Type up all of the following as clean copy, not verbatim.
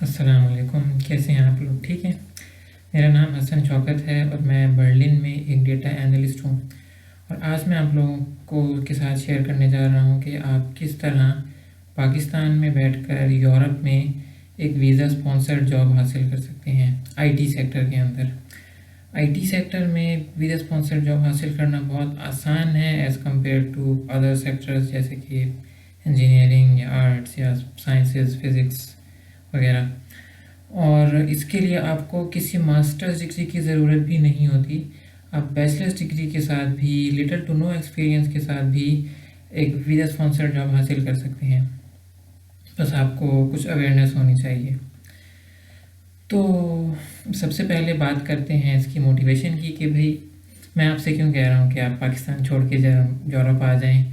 السلام علیکم، کیسے ہیں آپ لوگ؟ ٹھیک ہیں؟ میرا نام حسن شوکت ہے اور میں برلن میں ایک ڈیٹا انالسٹ ہوں، اور آج میں آپ لوگوں کو کے ساتھ شیئر کرنے جا رہا ہوں کہ آپ کس طرح پاکستان میں بیٹھ کر یورپ میں ایک ویزا اسپانسرڈ جاب حاصل کر سکتے ہیں آئی ٹی سیکٹر کے اندر۔ آئی ٹی سیکٹر میں ویزا اسپانسرڈ جاب حاصل کرنا بہت آسان ہے as compare to other sectors, جیسے کہ انجینئرنگ یا آرٹس یا سائنسز، فزکس وغیرہ۔ اور اس کے لیے آپ کو کسی ماسٹرز ڈگری کی ضرورت بھی نہیں ہوتی، آپ بیچلرس ڈگری کے ساتھ بھی لٹل ٹو نو ایکسپیرینس کے ساتھ بھی ایک ویزا اسپانسر جاب حاصل کر سکتے ہیں، بس آپ کو کچھ اویئرنیس ہونی چاہیے۔ تو سب سے پہلے بات کرتے ہیں اس کی موٹیویشن کی کہ بھئی میں آپ سے کیوں کہہ رہا ہوں کہ آپ پاکستان چھوڑ کے یورپ آ جائیں۔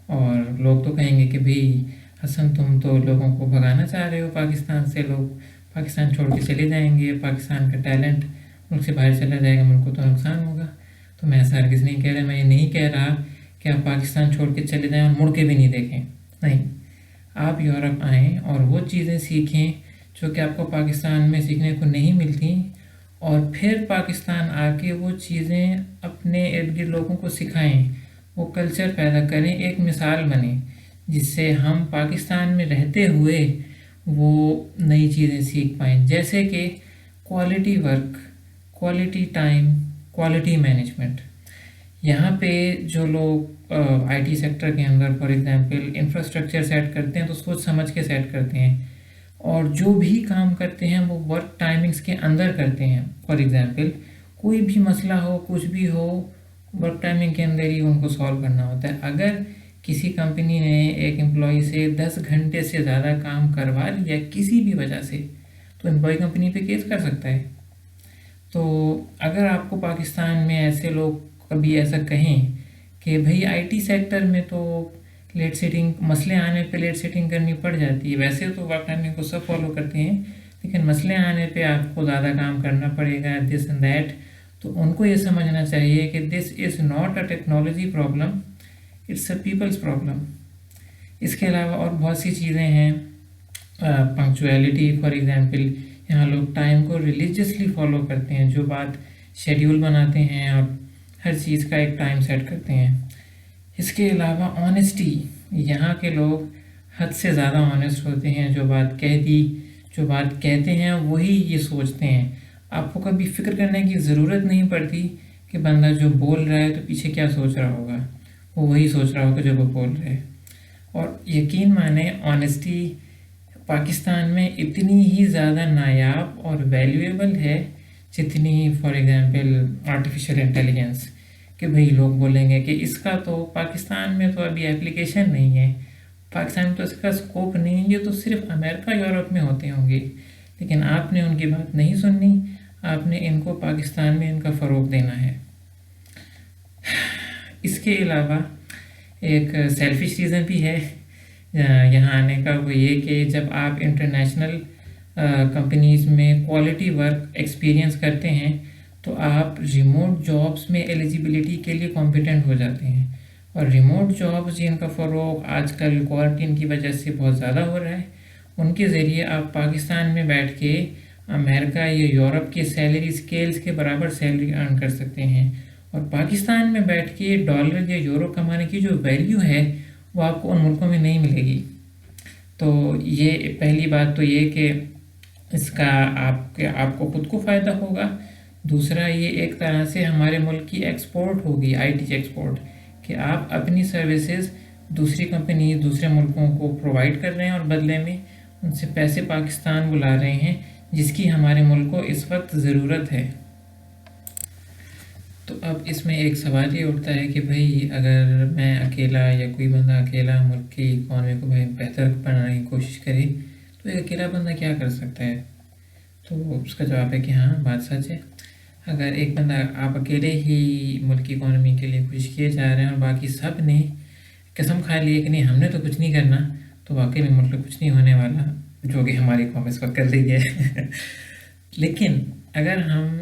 اور لوگ تو کہیں گے کہ بھئی حسن تم تو لوگوں کو بھگانا چاہ رہے ہو پاکستان سے، لوگ پاکستان چھوڑ کے چلے جائیں گے، پاکستان کا ٹیلنٹ ملک سے باہر چلا جائے گا، ملک کو تو نقصان ہوگا۔ تو میں ایسا ہرگز نہیں کہہ رہا، میں یہ نہیں کہہ رہا کہ آپ پاکستان چھوڑ کے چلے جائیں اور مڑ کے بھی نہیں دیکھیں، نہیں، آپ یورپ آئیں اور وہ چیزیں سیکھیں جو کہ آپ کو پاکستان میں سیکھنے کو نہیں ملتی، اور پھر پاکستان آ کے وہ چیزیں اپنے ارد گرد لوگوں کو سکھائیں، وہ کلچر پیدا کریں، ایک مثال بنیں جس سے ہم پاکستان میں رہتے ہوئے وہ نئی چیزیں سیکھ پائیں، جیسے کہ quality work, quality time, quality management. یہاں پہ جو لوگ آئی ٹی سیکٹر کے اندر فار ایگزامپل انفراسٹرکچر سیٹ کرتے ہیں تو سوچ سمجھ کے سیٹ کرتے ہیں، اور جو بھی کام کرتے ہیں وہ ورک ٹائمنگز کے اندر کرتے ہیں۔ فار ایگزامپل کوئی بھی مسئلہ ہو، کچھ بھی ہو، ورک ٹائمنگ کے اندر ہی ان کو سالو کرنا ہوتا ہے۔ اگر کسی کمپنی نے ایک امپلائی سے 10 گھنٹے سے زیادہ کام کروا لیا کسی بھی وجہ سے، تو امپلائی کمپنی پہ کیس کر سکتا ہے۔ تو اگر آپ کو پاکستان میں ایسے لوگ کبھی ایسا کہیں کہ بھئی آئی ٹی سیکٹر میں تو لیٹ سیٹنگ، مسئلے آنے پہ لیٹ سیٹنگ کرنی پڑ جاتی ہے، ویسے تو ورک ٹائمنگ کو سب فالو کرتے ہیں، لیکن مسئلے آنے پہ آپ کو زیادہ کام کرنا پڑے گا، دس اینڈ دیٹ۔ تو ان کو یہ سمجھنا چاہیے کہ this is not a technology problem, it's a people's problem. اس کے علاوہ اور بہت سی چیزیں ہیں، پنکچویلٹی فار ایگزامپل، یہاں لوگ ٹائم کو ریلیجیسلی فالو کرتے ہیں، جو بات شیڈیول بناتے ہیں اور ہر چیز کا ایک ٹائم سیٹ کرتے ہیں۔ اس کے علاوہ آنیسٹی، یہاں کے لوگ حد سے زیادہ آنیسٹ ہوتے ہیں، جو بات کہہ دی، جو بات کہتے ہیں وہی یہ سوچتے ہیں۔ آپ کو کبھی فکر کرنے کی ضرورت نہیں پڑتی کہ بندہ جو بول رہا ہے تو پیچھے کیا سوچ رہا ہوگا، وہ وہی سوچ رہا ہوگا جو وہ بول رہے ہیں۔ اور یقین مانیں آنیسٹی پاکستان میں اتنی ہی زیادہ نایاب اور ویلیویبل ہے جتنی فار ایگزامپل آرٹیفیشیل انٹیلیجنس، کہ بھئی لوگ بولیں گے کہ اس کا تو پاکستان میں تو ابھی اپلیکیشن نہیں ہے، پاکستان میں تو اس کا اسکوپ نہیں ہے، یہ تو صرف امریکہ یورپ میں ہوتے ہوں گے۔ لیکن آپ نے ان کی بات نہیں سننی، آپ نے ان کو پاکستان میں ان کا فروغ دینا ہے۔ اس کے علاوہ ایک سیلفش ریزن بھی ہے یہاں آنے کا، وہ یہ کہ جب آپ انٹرنیشنل کمپنیز میں کوالٹی ورک ایکسپیرینس کرتے ہیں تو آپ ریموٹ جابس میں ایلیجیبلٹی کے لیے کمپیٹنٹ ہو جاتے ہیں، اور ریموٹ جابس جن کا فروغ آج کل کوارنٹین کی وجہ سے بہت زیادہ ہو رہا ہے، ان کے ذریعے آپ پاکستان میں بیٹھ کے امریکہ یا یورپ کے سیلری اسکیلز کے برابر سیلری ارن کر سکتے ہیں، اور پاکستان میں بیٹھ کے ڈالر یا یورو کمانے کی جو ویلیو ہے وہ آپ کو ان ملکوں میں نہیں ملے گی۔ تو یہ پہلی بات تو یہ کہ اس کا آپ کو خود کو فائدہ ہوگا، دوسرا یہ ایک طرح سے ہمارے ملک کی ایکسپورٹ ہوگی، آئی ٹی ایکسپورٹ، کہ آپ اپنی سروسز دوسری کمپنی دوسرے ملکوں کو پرووائڈ کر رہے ہیں اور بدلے میں ان سے پیسے پاکستان بلا رہے ہیں، جس کی ہمارے ملک کو اس وقت ضرورت ہے۔ تو اب اس میں ایک سوال یہ اٹھتا ہے کہ بھئی اگر میں اکیلا یا کوئی بندہ اکیلا ملک کی اکانومی کو بہتر بنانے کی کوشش کرے تو ایک اکیلا بندہ کیا کر سکتا ہے؟ تو اس کا جواب ہے کہ ہاں، بات سچ ہے۔ اگر ایک بندہ، آپ اکیلے ہی ملک کی اکانومی کے لیے کوشش کیے جا رہے ہیں اور باقی سب نے قسم کھا لی ہے کہ نہیں ہم نے تو کچھ نہیں کرنا، تو واقعی میں ملک کچھ نہیں ہونے والا، جو کہ ہماری قوم اس وقت کر رہی ہے۔ لیکن اگر ہم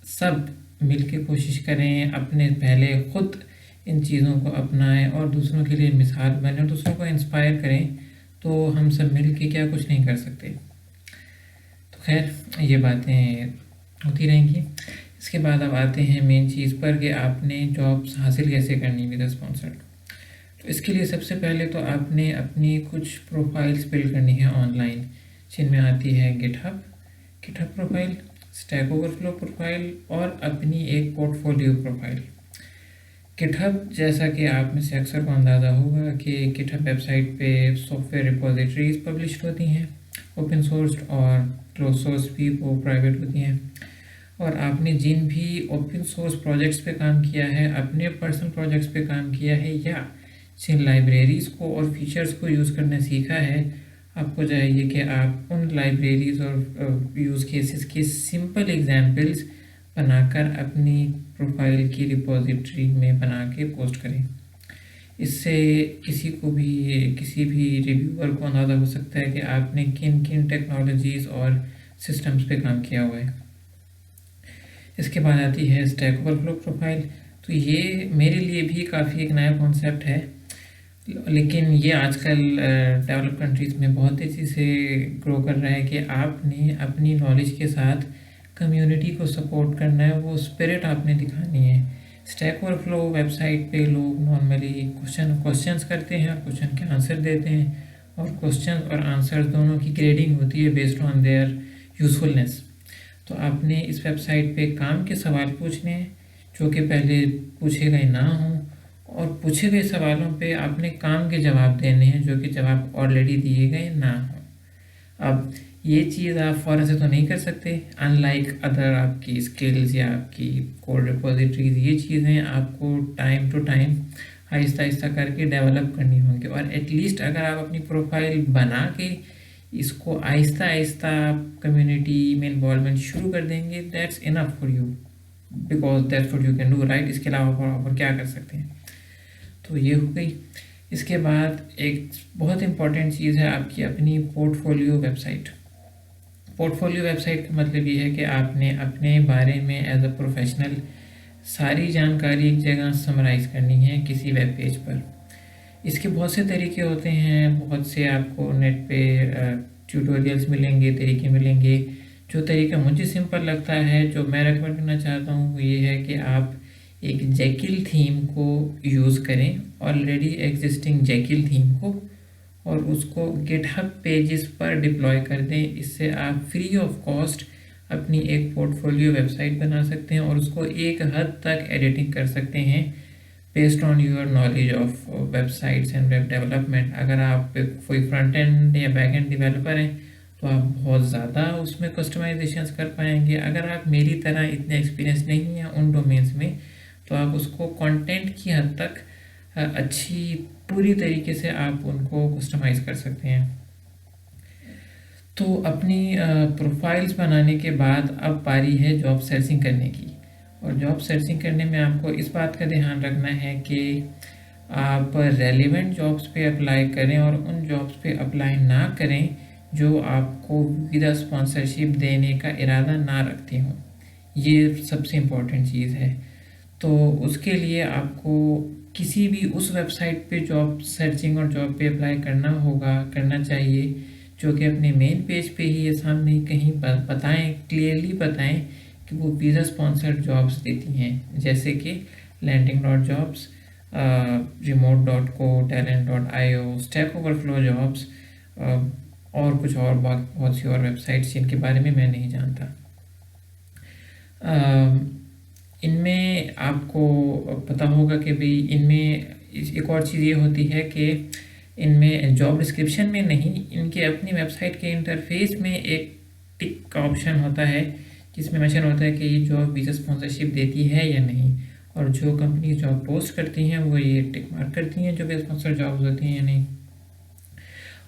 سب مل کے کوشش کریں، اپنے پہلے خود ان چیزوں کو اپنائیں اور دوسروں کے لیے مثال بنیں اور دوسروں کو انسپائر کریں، تو ہم سب مل کے کیا کچھ نہیں کر سکتے۔ خیر یہ باتیں ہوتی رہیں گی. اس کے بعد اب آتے ہیں مین چیز پر کہ آپ نے جابس حاصل کیسے کرنی ود اسپانسرڈ. تو اس کے لیے سب سے پہلے تو آپ نے اپنی کچھ پروفائلز بلڈ کرنی ہے آن لائن، جن میں آتی ہے گٹ hub profile, stack over flu profile اور اپنی ایک پورٹ فولیو پروفائل. گٹ ہب جیسا کہ آپ میں سے اکثر کو اندازہ ہوگا کہ گٹ ہب ویب سائٹ پہ سافٹ ویئر ریپوزیٹریز پبلش ہوتی ہیں، اوپن سورسڈ اور کلوز سورس بھی وہ پرائیویٹ ہوتی ہیں. اور آپ نے جن بھی اوپن سورس پروجیکٹس پہ کام کیا ہے، اپنے پرسنل پروجیکٹس پہ کام کیا ہے، یا جن لائبریریز کو اور فیچرز کو یوز کرنا سیکھا ہے، آپ کو چاہیے کہ آپ ان لائبریریز اور یوز کیسز کی سمپل ایگزامپلز بنا کر اپنی پروفائل کی ریپوزیٹری میں بنا کے پوسٹ کریں. اس سے کسی بھی ریویور کو اندازہ ہو سکتا ہے کہ آپ نے کن کن ٹیکنالوجیز اور سسٹمز پہ کام کیا ہوا ہے. اس کے بعد آتی ہے اسٹیک اوور فلو پروفائل. تو یہ میرے لیے بھی کافی ایک نیا کانسیپٹ ہے، لیکن یہ آج کل ڈیولپ کنٹریز میں بہت تیزی سے گرو کر رہا ہے کہ آپ نے اپنی نالج کے ساتھ کمیونٹی کو سپورٹ کرنا ہے، وہ اسپرٹ آپ نے دکھانی ہے. Stack Overflow website پہ لوگ نارملی کوشچنس کرتے ہیں اور کوشچن کے آنسر دیتے ہیں، اور کوشچن اور آنسر دونوں کی گریڈنگ ہوتی ہے بیسڈ آن دیئر یوزفلنس. تو آپ نے اس ویب سائٹ پہ کام کے سوال پوچھنے ہیں جو کہ پہلے پوچھے گئے نہ ہوں، اور پوچھے گئے سوالوں پہ آپ نے کام کے جواب دینے ہیں جو کہ جواب آلریڈی دیے گئے نہ ہوں. اب یہ چیز آپ فوراً سے تو نہیں کر سکتے، ان لائک ادر آپ کی اسکلز یا آپ کی کوڈ ریپوزیٹریز. یہ چیزیں آپ کو ٹائم ٹو ٹائم آہستہ آہستہ کر کے ڈیولپ کرنی ہوں گی، اور ایٹ لیسٹ اگر آپ اپنی پروفائل بنا کے اس کو آہستہ آہستہ کمیونٹی میں انوالومنٹ شروع کر دیں گے، that's enough for you, because that's what you can do right. اس کے علاوہ اور کیا کر سکتے ہیں. تو یہ ہو گئی. اس کے بعد ایک بہت امپورٹنٹ چیز ہے آپ کی اپنی portfolio website. Portfolio website کا مطلب یہ ہے کہ آپ نے اپنے بارے میں ایز اے پروفیشنل ساری جانکاری ایک جگہ سمرائز کرنی ہے کسی ویب پیج پر. اس کے بہت سے طریقے ہوتے ہیں، بہت سے آپ کو نیٹ پہ ٹیوٹوریلز ملیں گے، طریقے ملیں گے. جو طریقہ مجھے سمپل لگتا ہے، جو میں ریکمنڈ کرنا چاہتا ہوں، وہ یہ ہے کہ آپ ایک جیکل تھیم کو یوز کریں، آلریڈی ایگزسٹنگ جیکل تھیم کو، اور اس کو گٹ ہب پیجز پر ڈپلوائے کر دیں. اس سے آپ فری آف کاسٹ اپنی ایک پورٹ فولیو ویب سائٹ بنا سکتے ہیں، اور اس کو ایک حد تک ایڈیٹنگ کر سکتے ہیں based on your knowledge of web sites and web development. اگر آپ کوئی فرنٹ اینڈ یا بیک اینڈ ڈیولپر ہیں تو آپ بہت زیادہ اس میں کسٹمائزیشنس کر پائیں گے. اگر آپ میری طرح اتنے ایکسپیرینس نہیں ہیں ان ڈومینس میں، تو آپ اس کو کانٹینٹ کی حد تک اچھی پوری طریقے سے آپ ان کو کسٹمائز کر سکتے ہیں. تو اپنی پروفائلز بنانے کے بعد اب پاری ہے جاب سرچنگ کرنے کی. اور جاب سرچنگ کرنے میں آپ کو اس بات کا دھیان رکھنا ہے کہ آپ ریلیونٹ جابس پہ اپلائی کریں، اور ان جابس پہ اپلائی نہ کریں جو آپ کو ویزا اسپانسرشپ دینے کا ارادہ نہ رکھتے ہوں. یہ سب سے امپورٹنٹ چیز ہے. تو اس کے لیے آپ کو کسی بھی اس ویب سائٹ پہ جاب سرچنگ اور جاب پہ اپلائی کرنا چاہیے جو کہ اپنے مین پیج پہ ہی یہ سامنے کہیں کلیئرلی بتائیں کہ وہ ویزا اسپانسرڈ جابس دیتی ہیں، جیسے کہ LinkedIn.jobs، remote.co، talent.io، stack over flu jobs, اور کچھ اور بہت سی اور ویب سائٹس جن کے بارے میں میں نہیں جانتا. ان میں آپ کو پتہ ہوگا کہ بھئی ان میں ایک اور چیز یہ ہوتی ہے کہ ان میں جاب ڈسکرپشن میں نہیں، ان کے اپنی ویب سائٹ کے انٹرفیس میں ایک ٹک کا آپشن ہوتا ہے جس میں مینشن ہوتا ہے کہ یہ جاب ویزا اسپانسرشپ دیتی ہے یا نہیں. اور جو کمپنی جاب پوسٹ کرتی ہیں وہ یہ ٹک مارک کرتی ہیں جو ویزا اسپانسر جابز ہوتی ہیں یا نہیں.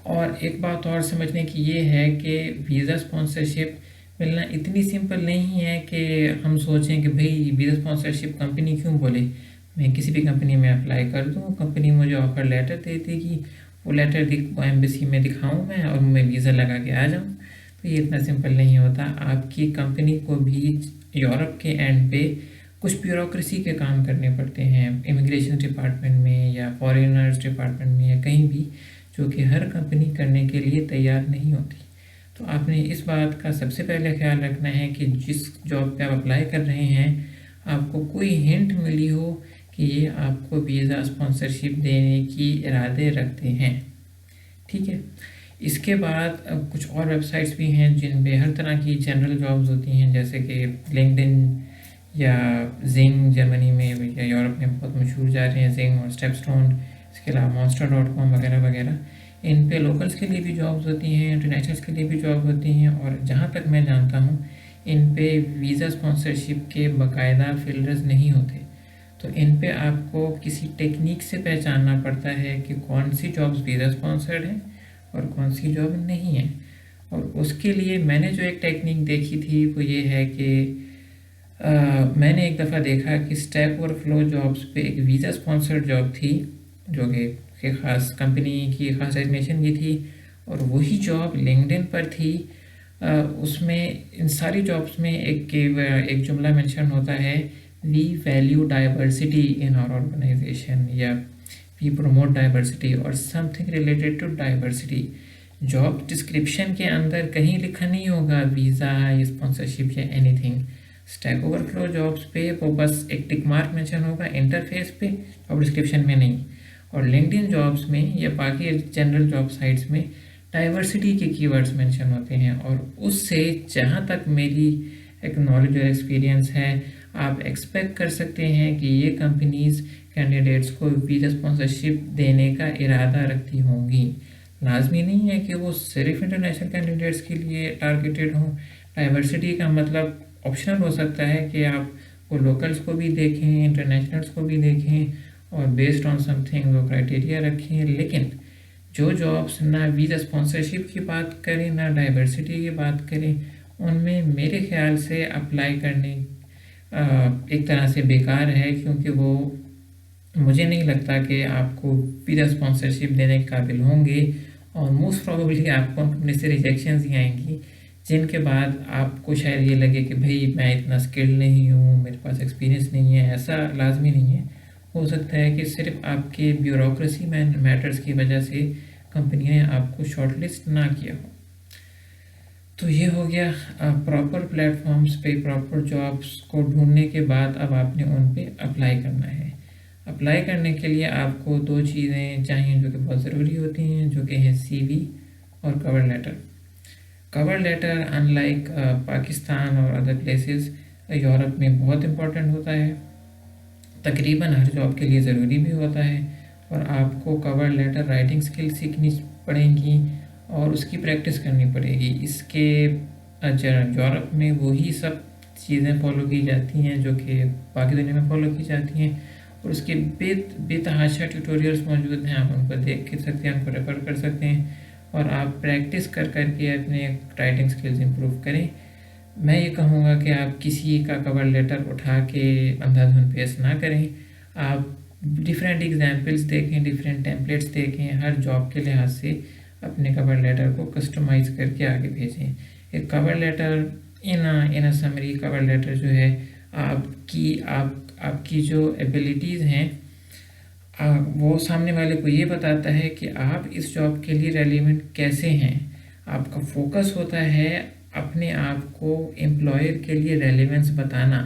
اور ایک بات اور سمجھنے کی یہ ہے کہ ویزا اسپانسرشپ ملنا اتنی سمپل نہیں ہے کہ ہم سوچیں کہ بھئی ویزا اسپانسرشپ کمپنی کیوں بولے، میں کسی بھی کمپنی میں اپلائی کر دوں، کمپنی مجھے آفر لیٹر دے دے گی، وہ لیٹر ایمبیسی میں دکھاؤں میں اور میں ویزا لگا کے آ جاؤں. تو یہ اتنا سمپل نہیں ہوتا. آپ کی کمپنی کو بھی یورپ کے اینڈ پہ کچھ بیوروکریسی کے کام کرنے پڑتے ہیں، امیگریشن ڈپارٹمنٹ میں یا فارینرز ڈپارٹمنٹ میں یا کہیں بھی، جو کہ ہر کمپنی کرنے کے لیے تیار نہیں ہوتی. تو آپ نے اس بات کا سب سے پہلے خیال رکھنا ہے کہ جس جاب پہ آپ اپلائی کر رہے ہیں آپ کو کوئی ہنٹ ملی ہو کہ یہ آپ کو ویزا اسپانسرشپ دینے کی ارادے رکھتے ہیں، ٹھیک ہے۔ اس کے بعد کچھ اور ویب سائٹس بھی ہیں جن پہ ہر طرح کی جنرل جابز ہوتی ہیں، جیسے کہ لنکڈن یا زنگ جرمنی میں یا یورپ میں بہت مشہور جا رہے ہیں، زنگ اور اسٹیپ اسٹون، اس کے علاوہ monster.com وغیرہ وغیرہ۔ ان پہ لوکلس کے لیے بھی جابز ہوتی ہیں، انٹرنیشنلس کے لیے بھی جاب ہوتی ہیں، اور جہاں تک میں جانتا ہوں ان پہ ویزا اسپانسرشپ کے باقاعدہ فلٹرز نہیں ہوتے، تو ان پہ آپ کو کسی ٹیکنیک سے پہچاننا پڑتا ہے کہ کون سی جابز ویزا اسپانسرڈ ہیں اور کون سی جاب نہیں ہیں۔ اور اس کے لیے میں نے جو ایک ٹیکنیک دیکھی تھی وہ یہ ہے کہ میں نے ایک دفعہ دیکھا کہ اسٹیک اوور فلو جابس پہ ایک ویزا اسپانسرڈ جاب تھی جو کہ خاص کمپنی کی خاص ڈیزگنیشن کی تھی، اور وہی جاب لنکڈن پر تھی۔ اس میں ان ساری جابس میں ایک جملہ مینشن ہوتا ہے، we value diversity in our organization, یا we promote diversity or something related to diversity. Job description کے اندر کہیں لکھا نہیں ہوگا ویزا یا اسپانسرشپ یا any thing. Stack over flu jobs پہ وہ بس ایک ٹک مارک مینشن ہوگا انٹرفیس پہ، جاب ڈسکرپشن میں نہیں۔ اور لنکڈن جابس میں یا باقی جنرل جاب سائٹس میں ڈائیورسٹی کے کی ورڈز مینشن ہوتے ہیں، اور اس سے جہاں تک میری ایک نالج اور ایکسپیرینس ہے آپ ایکسپیکٹ کر سکتے ہیں کہ یہ کمپنیز کینڈیڈیٹس کو ویزا اسپانسرشپ دینے کا ارادہ رکھتی ہوں گی۔ لازمی نہیں ہے کہ وہ صرف انٹرنیشنل کینڈیڈیٹس کے لیے ٹارگیٹڈ ہوں، ڈائیورسٹی کا مطلب آپشنل ہو سکتا ہے کہ آپ وہ لوکلس کو بھی دیکھیں، انٹرنیشنلس کو بھی دیکھیں، اور بیسڈ آن سم تھنگ وہ کرائٹیریا رکھیں۔ لیکن جو جابس نہ ویزا اسپانسرشپ کی بات کریں نہ ڈائیورسٹی کی بات کریں، ان میں میرے خیال سے اپلائی کرنے ایک طرح سے بیکار ہے، کیونکہ وہ مجھے نہیں لگتا کہ آپ کو ویزا اسپانسرشپ دینے کے قابل ہوں گے، اور موسٹ پروبیبلی آپ کو اپنے سے ریجیکشنز ہی آئیں گی، جن کے بعد آپ کو شاید یہ لگے کہ بھئی میں اتنا اسکلڈ نہیں ہوں، میرے پاس ایکسپیرینس نہیں ہے۔ ایسا لازمی نہیں ہے، ہو سکتا ہے کہ صرف آپ کے بیوروکریسی میٹرز کی وجہ سے کمپنیوں نے آپ کو شارٹ لسٹ نہ کیا ہو۔ تو یہ ہو گیا پراپر پلیٹ فارمز پہ پراپر جابس کو ڈھونڈنے کے بعد اب آپ نے ان پہ اپلائی کرنا ہے۔ اپلائی کرنے کے لیے آپ کو دو چیزیں چاہیے جو کہ بہت ضروری ہوتی ہیں، جو کہ ہیں سی وی اور cover letter. Cover letter in like Pakistan اور ادر پلیسز یورپ میں بہت امپورٹنٹ ہوتا ہے، تقریباً ہر جاب کے لیے ضروری بھی ہوتا ہے، اور آپ کو کور لیٹر رائٹنگ سکل سیکھنی پڑیں گی اور اس کی پریکٹس کرنی پڑے گی۔ اس کے یورپ میں وہی سب چیزیں فالو کی جاتی ہیں جو کہ باقی دنیا میں فالو کی جاتی ہیں، اور اس کے بے تحاشا ٹیوٹوریلز موجود ہیں، آپ ان کو دیکھ کے سکتے ہیں، ان کو ریفر کر سکتے ہیں، اور آپ پریکٹس کر کے اپنے رائٹنگ سکلز امپروو کریں۔ میں یہ کہوں گا کہ آپ کسی کا کور لیٹر اٹھا کے اندھا دھند پیش نہ کریں، آپ ڈفرینٹ ایگزامپلس دیکھیں، ڈفرینٹ ٹیمپلیٹس دیکھیں، ہر جاب کے لحاظ سے اپنے کور لیٹر کو کسٹمائز کر کے آگے بھیجیں۔ ایک cover letter in summary cover letter جو ہے آپ کی جو ایبیلیٹیز ہیں وہ سامنے والے کو یہ بتاتا ہے کہ آپ اس جاب کے لیے ریلیونٹ کیسے ہیں۔ آپ کا فوکس ہوتا ہے اپنے آپ کو امپلائر کے لیے ریلیونس بتانا،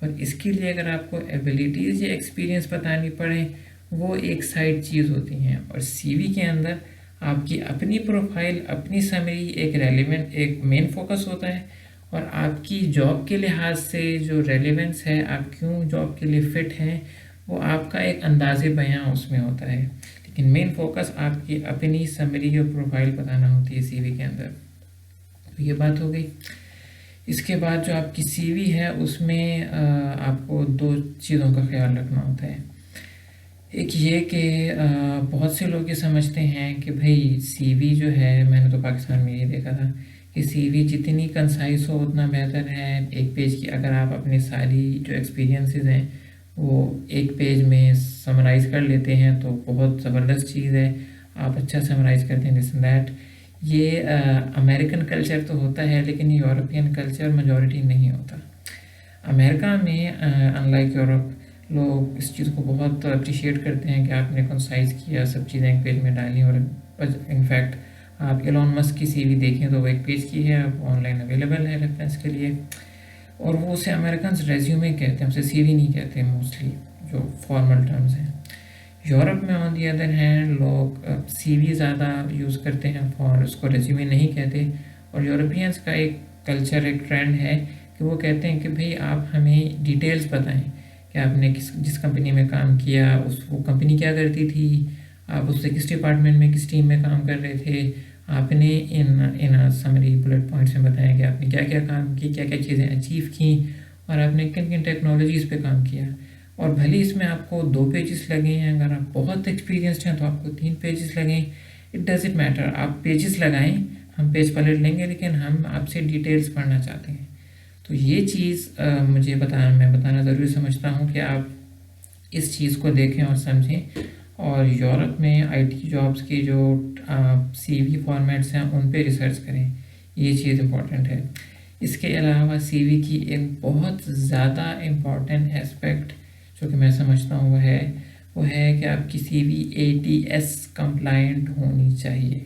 اور اس کے لیے اگر آپ کو ایبیلیٹیز یا ایکسپیرینس بتانی پڑیں وہ ایک سائڈ چیز ہوتی ہیں، اور سی وی کے اندر آپ کی اپنی پروفائل، اپنی سمری ایک ریلیونٹ ایک مین فوکس ہوتا ہے، اور آپ کی جاب کے لحاظ سے جو ریلیونس ہے، آپ کیوں جاب کے لیے فٹ ہیں، وہ آپ کا ایک انداز بیاں اس میں ہوتا ہے، لیکن مین فوکس آپ کی اپنی سمری اور پروفائل بتانا ہوتی ہے سی وی کے اندر۔ تو یہ بات ہو گئی۔ اس کے بعد جو آپ کی سی وی ہے اس میں آپ کو دو چیزوں کا خیال رکھنا ہوتا ہے۔ ایک یہ کہ بہت سے لوگ یہ سمجھتے ہیں کہ بھئی سی وی جو ہے، میں نے تو پاکستان میں یہ دیکھا تھا کہ سی وی جتنی کنسائز ہو اتنا بہتر ہے۔ ایک پیج کی اگر آپ اپنی ساری جو ایکسپیرینسز ہیں وہ ایک پیج میں سمرائز کر لیتے ہیں تو بہت زبردست چیز ہے، آپ اچھا سمرائز کرتے ہیں، دس اینڈ دیٹ۔ یہ امریکن کلچر تو ہوتا ہے، لیکن یہ یورپین کلچر میجورٹی نہیں ہوتا۔ امریکہ میں ان لائک یورپ لوگ اس چیز کو بہت اپریشیٹ کرتے ہیں کہ آپ نے کنسائز کیا، سب چیزیں ایک پیج میں ڈالی، اور انفیکٹ آپ ایلون مسک کی سی وی دیکھیں تو وہ ایک پیج کی ہے، آن لائن اویلیبل ہے ریفرنس کے لیے، اور وہ اسے امریکنز ریزیومے کہتے ہیں، اسے سی وی نہیں کہتے موسٹلی جو فارمل ٹرمز ہیں۔ یورپ میں آن دی ادر ہینڈ لوگ سی وی زیادہ یوز کرتے ہیں اور اس کو ریزیومے نہیں کہتے، اور یورپینس کا ایک کلچر، ایک ٹرینڈ ہے کہ وہ کہتے ہیں کہ بھئی آپ ہمیں ڈیٹیلز بتائیں کہ آپ نے جس کمپنی میں کام کیا وہ کمپنی کیا کرتی تھی، آپ اس سے کس ڈپارٹمنٹ میں کس ٹیم میں کام کر رہے تھے، آپ نے ان سمری بلٹ پوائنٹس میں بتایا کہ آپ نے کیا کیا کام کی، کیا کیا چیزیں اچیو کیں، اور آپ نے کن کن ٹیکنالوجیز پہ کام کیا۔ اور بھلے اس میں آپ کو 2 پیجز لگیں ہیں، اگر آپ بہت ایکسپیرینسڈ ہیں تو آپ کو 3 پیجز لگیں، اٹ ڈزنٹ میٹر، آپ پیجز لگائیں، ہم پیج پلٹ لیں گے، لیکن ہم آپ سے ڈیٹیلز پڑھنا چاہتے ہیں۔ تو یہ چیز میں بتانا ضروری سمجھتا ہوں کہ آپ اس چیز کو دیکھیں اور سمجھیں، اور یورپ میں آئی ٹی جابس کی جو سی وی فارمیٹس ہیں ان پہ ریسرچ کریں، یہ چیز امپورٹنٹ ہے۔ اس کے علاوہ سی وی کی ایک بہت زیادہ امپورٹنٹ اسپیکٹ جو کہ میں سمجھتا ہوں وہ ہے کہ آپ کی سی وی ATS کمپلائنٹ ہونی چاہیے۔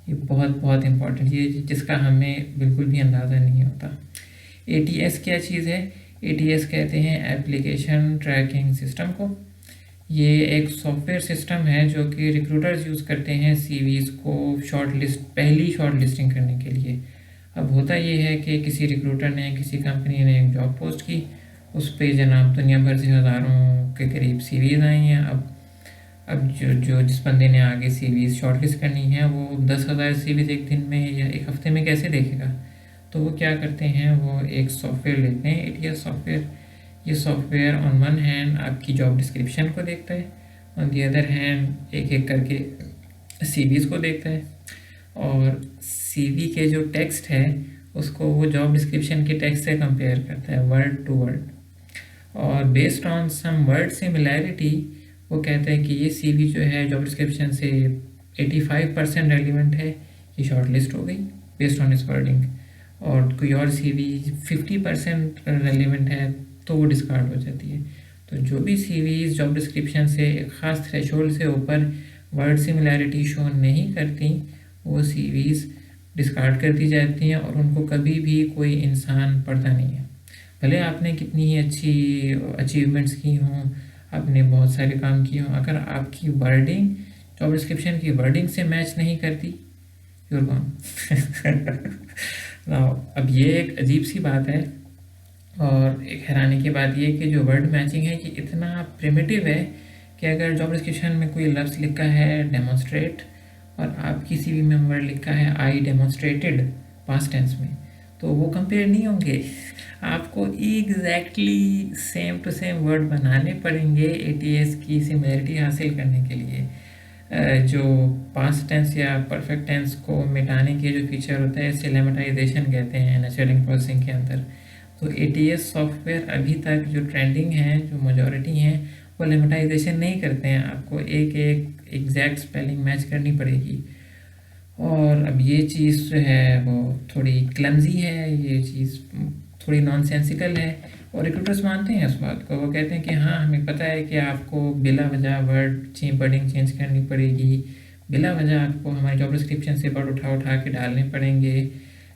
یہ بہت بہت امپورٹنٹ، یہ جس کا ہمیں بالکل بھی اندازہ نہیں ہوتا۔ ATS کیا چیز ہے؟ ATS کہتے ہیں ایپلیکیشن ٹریکنگ سسٹم کو۔ یہ ایک سافٹ ویئر سسٹم ہے جو کہ ریکروٹرز یوز کرتے ہیں سی ویز کو پہلی شارٹ لسٹنگ کرنے کے لیے۔ اب ہوتا یہ ہے کہ کسی ریکروٹر نے، کسی کمپنی نے ایک جاب پوسٹ کی، اس پہ جناب دنیا بھر سے ہزاروں کے قریب سی ویز آئی ہیں۔ اب جس بندے نے آگے سی ویز شارٹ لسٹ کرنی ہے وہ 10,000 سی ویز ایک دن میں یا ایک ہفتے میں کیسے دیکھے گا؟ تو وہ کیا کرتے ہیں، وہ ایک سافٹ ویئر لیتے ہیں، ATS سافٹ ویئر۔ یہ soft where on one hand آپ کی جاب ڈسکرپشن کو دیکھتا ہے، آن دی ادر ہینڈ ایک ایک کر کے سی ویز کو دیکھتا ہے، اور سی وی کے جو ٹیکسٹ ہے اس کو وہ جاب ڈسکرپشن کے ٹیکسٹ سے کمپیئر کرتا ہے ورڈ ٹو ورڈ، اور based on some word similarity وہ کہتا ہے کہ یہ سی وی جو ہے جاب ڈسکرپشن سے 85% ریلیونٹ ہے، یہ شارٹ لسٹ ہو گئی بیسڈ آن اس ورڈنگ، اور کوئی اور سی وی 50% ریلیونٹ ہے تو وہ ڈسکارڈ ہو جاتی ہے۔ تو جو بھی سی ویز جاب ڈسکرپشن سے ایک خاص تھریشولڈ سے اوپر ورڈ سملیرٹی شو نہیں کرتی، وہ سی ویز ڈسکارڈ کر دی جاتی ہیں، اور ان کو کبھی بھی کوئی انسان پڑھتا نہیں ہے۔ بھلے آپ نے کتنی ہی اچھی اچیومنٹس کی ہوں، آپ نے بہت سارے کام کیے ہوں، اگر آپ کی ورڈنگ جاب ڈسکرپشن کی ورڈنگ سے میچ نہیں کرتی، یور گون۔ اب یہ ایک عجیب سی بات ہے، اور ایک حیرانی کی بات یہ کہ جو ورڈ میچنگ ہے یہ اتنا پریمیٹیو ہے کہ اگر جاب ڈسکرپشن میں کوئی لفظ لکھا ہے ڈیمونسٹریٹ، اور آپ کی سی وی میں ورڈ لکھا ہے آئی ڈیمونسٹریٹڈ پاسٹ ٹینس میں، تو وہ کمپیئر نہیں ہوں گے، آپ کو exactly same to same word بنانے پڑیں گے ATS کی سملیرٹی حاصل کرنے کے لیے۔ جو پاسٹ ٹینس یا پرفیکٹ ٹینس کو مٹانے کے جو فیچر ہوتا ہے اسے لیمیٹائزیشن کہتے ہیں نیچرل لینگویج پروسیسنگ کے اندر۔ تو ATS سافٹ ویئر ابھی تک جو ٹرینڈنگ ہیں، جو میجورٹی ہیں، وہ لیمیٹائزیشن نہیں کرتے ہیں، آپ کو ایک ایگزیکٹ اسپیلنگ میچ کرنی پڑے گی، اور اب یہ چیز جو ہے وہ تھوڑی کلمزی ہے، یہ چیز تھوڑی نان سینسیکل ہے، اور ریکروٹرس مانتے ہیں اس بات کو، وہ کہتے ہیں کہ ہاں ہمیں پتہ ہے کہ آپ کو بلا وجہ ورڈنگ چینج کرنی پڑے گی، بلا وجہ آپ کو ہماری جاب ڈسکرپشن سے ورڈ اٹھا کے ڈالنے پڑیں گے،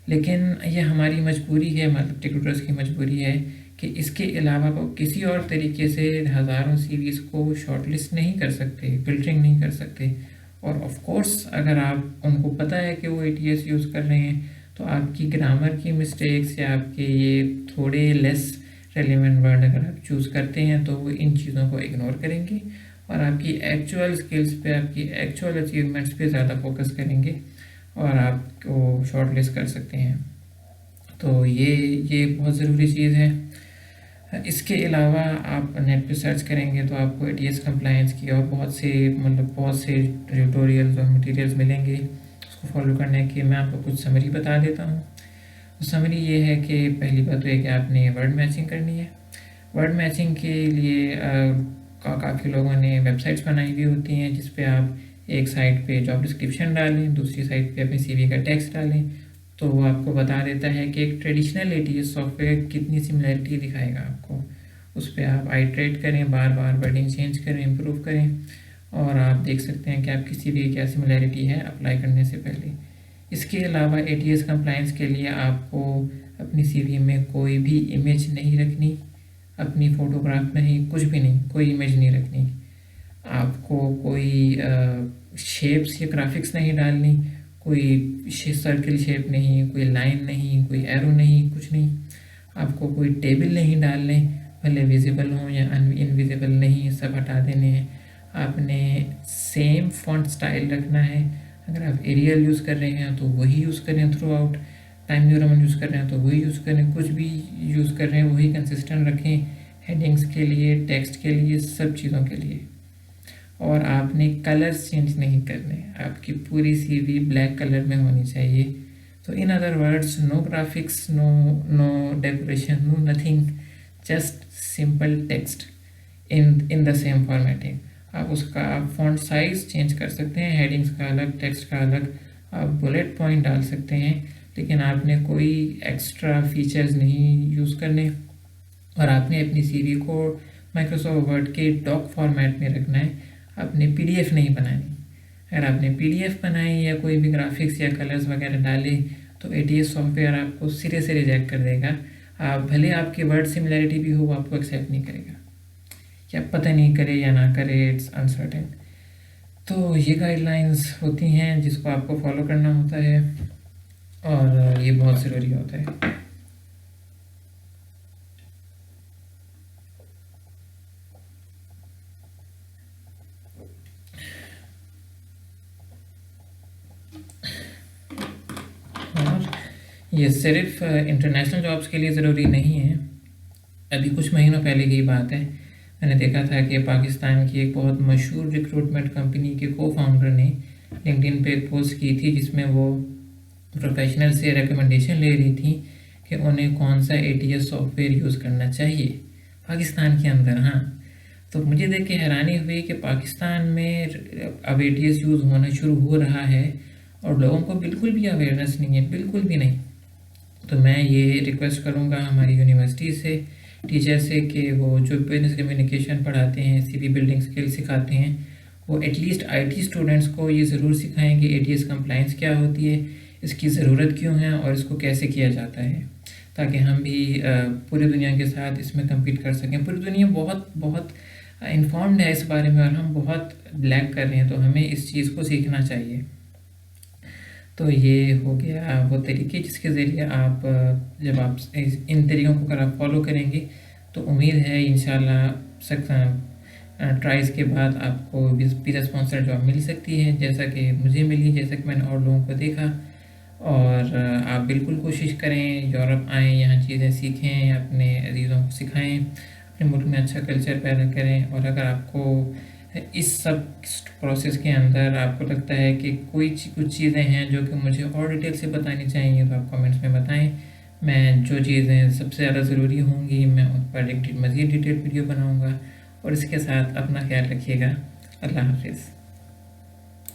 لیکن یہ ہماری مجبوری ہے، مطلب ریکروٹرس کی مجبوری ہے کہ اس کے علاوہ وہ کسی اور طریقے سے ہزاروں سی ویز کو شارٹ لسٹ نہیں کر سکتے، فلٹرنگ نہیں کر سکتے، اور آف کورس اگر آپ ان کو پتہ ہے کہ وہ ATS یوز کر رہے ہیں تو آپ کی گرامر کی مسٹیکس یا آپ کے یہ تھوڑے لیس ریلیونٹ ورڈ اگر آپ چوز کرتے ہیں تو وہ ان چیزوں کو اگنور کریں گے، اور آپ کی ایکچوئل اسکلس پہ، آپ کی ایکچوئل اچیومنٹس پہ زیادہ فوکس کریں گے، اور آپ کو شارٹ لسٹ کر سکتے ہیں۔ تو یہ بہت ضروری چیز ہے۔ اس کے علاوہ آپ نیٹ پہ سرچ کریں گے تو آپ کو ATS کمپلائنس کی اور بہت سے ٹیوٹوریلز اور مٹیریلز ملیں گے اس کو فالو کرنے کے۔ میں آپ کو کچھ سمری بتا دیتا ہوں۔ سمری یہ ہے کہ پہلی بات تو ہے کہ آپ نے ورڈ میچنگ کرنی ہے۔ ورڈ میچنگ کے لیے کافی لوگوں نے ویب سائٹس بنائی ہوئی ہوتی ہیں جس پہ آپ ایک سائٹ پہ جاب ڈسکرپشن ڈالیں، دوسری سائٹ پہ اپنے سی وی کا ٹیکسٹ ڈالیں، تو وہ آپ کو بتا دیتا ہے کہ ایک ٹریڈیشنل ATS سافٹ ویئر کتنی سملیرٹی دکھائے گا آپ کو۔ اس پہ آپ آئٹریٹ کریں، بار بار ورڈنگ چینج کریں، امپروو کریں، اور آپ دیکھ سکتے ہیں کہ آپ کسی بھی کیا سملیرٹی ہے اپلائی کرنے سے پہلے. اس کے علاوہ ATS کمپلائنس کے لیے آپ کو اپنی سی وی میں کوئی بھی امیج نہیں رکھنی, اپنی فوٹوگراف نہیں, کچھ بھی نہیں, کوئی امیج نہیں رکھنی. آپ کو کوئی شیپس یا گرافکس نہیں ڈالنی, کوئی سرکل شیپ نہیں, کوئی لائن نہیں, کوئی ایرو نہیں, کچھ نہیں. آپ کو کوئی ٹیبل نہیں ڈالنے, بھلے ویزیبل ہوں یا انویزیبل نہیں, سب ہٹا دینے ہیں. آپ نے سیم فونٹ سٹائل رکھنا ہے. اگر آپ ایریل یوز کر رہے ہیں تو وہی یوز کریں through out, time new Roman use کر رہے ہیں تو وہی یوز کریں, کچھ بھی یوز کر رہے ہیں وہی کنسسٹنٹ رکھیں, ہیڈنگس کے لیے, ٹیکسٹ کے لیے, سب چیزوں کے لیے. اور آپ نے کلرز چینج نہیں کرنے, آپ کی پوری سی وی بلیک کلر میں ہونی چاہیے. تو in other words, no graphics, no decoration, no nothing, just simple text in the same formatting. آپ اس کا فونٹ سائز چینج کر سکتے ہیں, ہیڈنگس کا الگ, ٹیکسٹ کا الگ, آپ بلیٹ پوائنٹ ڈال سکتے ہیں, لیکن آپ نے کوئی ایکسٹرا فیچرز نہیں یوز کرنے. اور آپ نے اپنی سی وی کو مائکروسافٹ ورڈ کے ڈاک فارمیٹ میں رکھنا ہے, آپ نے PDF نہیں بنانی. اگر آپ نے PDF بنائی یا کوئی بھی گرافکس یا کلرز وغیرہ ڈالے تو ATS سافٹ ویئر آپ کو سرے سے ریجیکٹ کر دے گا. آپ بھلے آپ کی ورڈ سملیرٹی بھی ہو, وہ آپ کو ایکسیپٹ نہیں کرے گا, یا پتہ نہیں کرے یا نہ کرے, اٹس انسرٹن. تو یہ گائیڈ لائنز ہوتی ہیں جس کو آپ کو فالو کرنا ہوتا ہے, اور یہ بہت ضروری ہوتا ہے. اور یہ صرف انٹرنیشنل جابس کے لیے ضروری نہیں ہے. ابھی کچھ مہینوں پہلے کی بات ہے, میں نے دیکھا تھا کہ پاکستان کی ایک بہت مشہور ریکروٹمنٹ کمپنی کے کو فاؤنڈر نے لنکڈن پہ ایک پوسٹ کی تھی جس میں وہ پروفیشنل سے ریکمنڈیشن لے رہی تھی کہ انہیں کون سا ATS سافٹ ویئر یوز کرنا چاہیے پاکستان کے اندر. ہاں, تو مجھے دیکھ کے حیرانی ہوئی کہ پاکستان میں اب ATS یوز ہونا شروع ہو رہا ہے اور لوگوں کو بالکل بھی اویئرنیس نہیں ہے, بالکل بھی نہیں. تو میں یہ ریکویسٹ کروں گا ہماری یونیورسٹی سے, ٹیچر سے, کہ وہ جو بزنس کمیونیکیشن پڑھاتے ہیں, CV بلڈنگ اسکل سکھاتے ہیں, وہ ایٹ لیسٹ IT اسٹوڈنٹس کو یہ ضرور سکھائیں کہ ATS کمپلائنس کیا ہوتی ہے, اس کی ضرورت کیوں ہے, اور اس کو کیسے کیا جاتا ہے, تاکہ ہم بھی پوری دنیا کے ساتھ اس میں کمپیٹ کر سکیں. پوری دنیا بہت بہت انفارمڈ ہے اس بارے میں, اور ہم بہت لیگ کر رہے ہیں, تو ہمیں اس چیز کو سیکھنا چاہیے. تو یہ ہو گیا وہ طریقے جس کے ذریعے آپ, جب آپ ان طریقوں کو اگر آپ فالو کریں گے تو امید ہے انشاءاللہ ٹرائز کے بعد آپ کو ویزا اسپانسر جاب مل سکتی ہے, جیسا کہ مجھے ملی, جیسا کہ میں نے اور لوگوں کو دیکھا. اور آپ بالکل کوشش کریں, یورپ آئیں, یہاں چیزیں سیکھیں, اپنے عزیزوں کو سکھائیں, اپنے ملک میں اچھا کلچر پیدا کریں. اور اگر آپ کو اس سب پروسیس کے اندر آپ کو لگتا ہے کہ کچھ چیزیں ہیں جو کہ مجھے اور ڈیٹیل سے بتانی چاہیے, تو آپ کامنٹس میں بتائیں. میں جو چیزیں سب سے زیادہ ضروری ہوں گی میں ان پر ایک مزید ڈیٹیل ویڈیو بناؤں گا. اور اس کے ساتھ اپنا خیال رکھیے گا. اللہ حافظ.